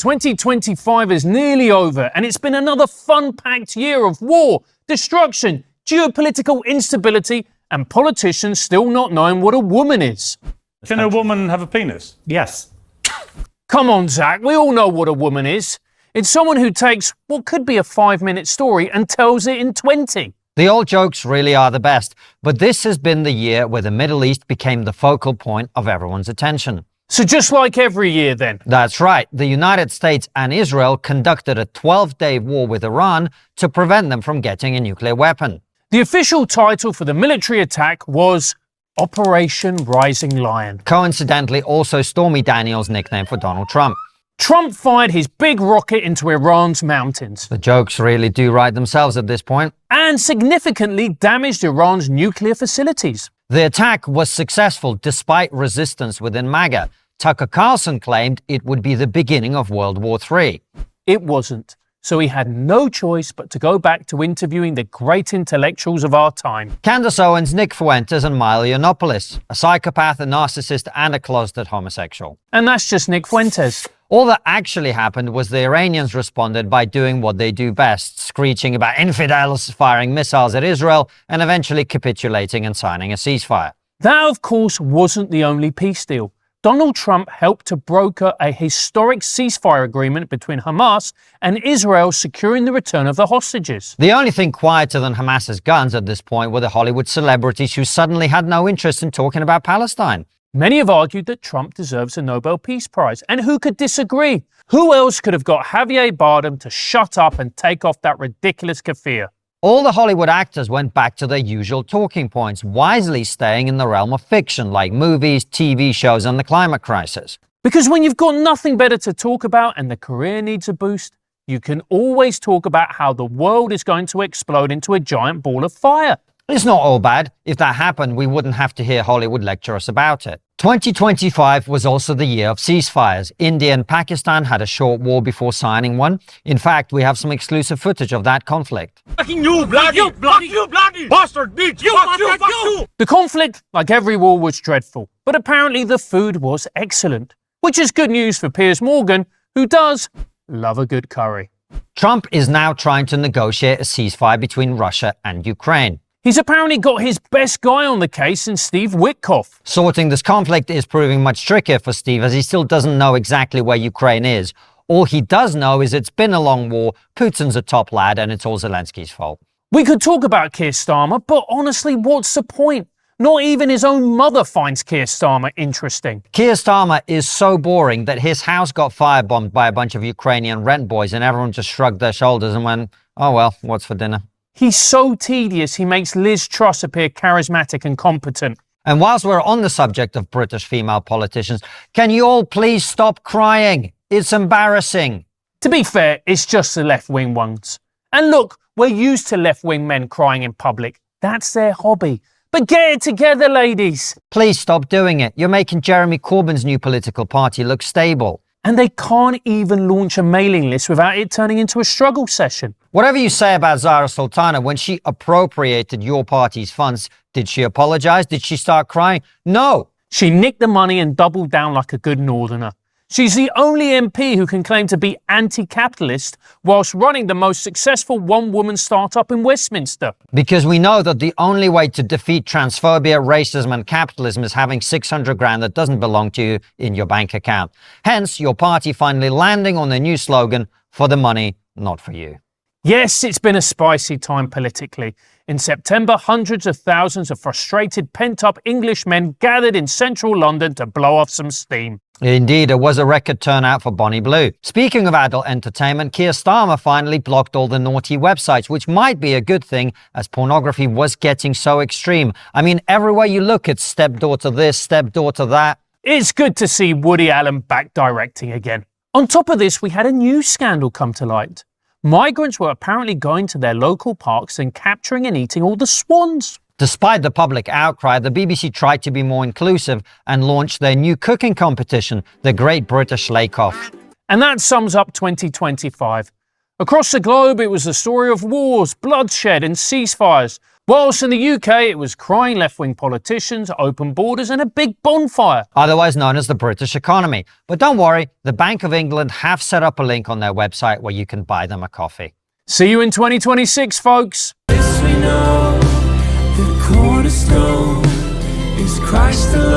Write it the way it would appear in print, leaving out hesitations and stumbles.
2025 is nearly over, and it's been another fun-packed year of war, destruction, geopolitical instability, and politicians still not knowing what a woman is. Can a woman have a penis? Yes. Come on, Zach, we all know what a woman is. It's someone who takes what could be a 5-minute story and tells it in 20. The old jokes really are the best, but this has been the year where the Middle East became the focal point of everyone's attention. So just like every year then? That's right. The United States and Israel conducted a 12-day war with Iran to prevent them from getting a nuclear weapon. The official title for the military attack was Operation Rising Lion. Coincidentally, also Stormy Daniels' nickname for Donald Trump. Trump fired his big rocket into Iran's mountains. The jokes really do write themselves at this point. And significantly damaged Iran's nuclear facilities. The attack was successful despite resistance within MAGA. Tucker Carlson claimed it would be the beginning of World War III. It wasn't. So he had no choice but to go back to interviewing the great intellectuals of our time. Candace Owens, Nick Fuentes and Milo Yiannopoulos, a psychopath, a narcissist and a closeted homosexual. And that's just Nick Fuentes. All that actually happened was the Iranians responded by doing what they do best, screeching about infidels, firing missiles at Israel, and eventually capitulating and signing a ceasefire. That, of course, wasn't the only peace deal. Donald Trump helped to broker a historic ceasefire agreement between Hamas and Israel, securing the return of the hostages. The only thing quieter than Hamas's guns at this point were the Hollywood celebrities who suddenly had no interest in talking about Palestine. Many have argued that Trump deserves a Nobel Peace Prize, and who could disagree? Who else could have got Javier Bardem to shut up and take off that ridiculous keffiyeh? All the Hollywood actors went back to their usual talking points, wisely staying in the realm of fiction like movies, TV shows, and the climate crisis. Because when you've got nothing better to talk about and the career needs a boost, you can always talk about how the world is going to explode into a giant ball of fire. It's not all bad. If that happened, we wouldn't have to hear Hollywood lecture us about it. 2025 was also the year of ceasefires. India and Pakistan had a short war before signing one. In fact, we have some exclusive footage of that conflict. You bloody bastard bitch! You! The conflict, like every war, was dreadful, but apparently the food was excellent, which is good news for Piers Morgan, who does love a good curry. Trump is now trying to negotiate a ceasefire between Russia and Ukraine. He's apparently got his best guy on the case in Steve Witkoff. Sorting this conflict is proving much trickier for Steve, as he still doesn't know exactly where Ukraine is. All he does know is it's been a long war, Putin's a top lad, and it's all Zelensky's fault. We could talk about Keir Starmer, but honestly, what's the point? Not even his own mother finds Keir Starmer interesting. Keir Starmer is so boring that his house got firebombed by a bunch of Ukrainian rent boys and everyone just shrugged their shoulders and went, oh well, what's for dinner? He's so tedious, he makes Liz Truss appear charismatic and competent. And whilst we're on the subject of British female politicians, can you all please stop crying? It's embarrassing. To be fair, it's just the left-wing ones. And look, we're used to left-wing men crying in public. That's their hobby. But get it together, ladies. Please stop doing it. You're making Jeremy Corbyn's new political party look stable. And they can't even launch a mailing list without it turning into a struggle session. Whatever you say about Zara Sultana, when she appropriated your party's funds, did she apologize? Did she start crying? No. She nicked the money and doubled down like a good northerner. She's the only MP who can claim to be anti-capitalist whilst running the most successful one-woman startup in Westminster. Because we know that the only way to defeat transphobia, racism and capitalism is having 600 grand that doesn't belong to you in your bank account. Hence, your party finally landing on their new slogan, for the money, not for you. Yes, it's been a spicy time politically. In September, hundreds of thousands of frustrated, pent-up Englishmen gathered in central London to blow off some steam. Indeed, it was a record turnout for Bonnie Blue. Speaking of adult entertainment, Keir Starmer finally blocked all the naughty websites, which might be a good thing as pornography was getting so extreme. I mean, everywhere you look, it's stepdaughter this, stepdaughter that. It's good to see Woody Allen back directing again. On top of this, we had a new scandal come to light. Migrants were apparently going to their local parks and capturing and eating all the swans. Despite the public outcry, the BBC tried to be more inclusive and launched their new cooking competition, the Great British Lake Off. And that sums up 2025. Across the globe, it was the story of wars, bloodshed and ceasefires. Whilst in the UK, it was crying left-wing politicians, open borders, and a big bonfire. Otherwise known as the British economy. But don't worry, the Bank of England have set up a link on their website where you can buy them a coffee. See you in 2026, folks. This we know, the cornerstone is Christ alone.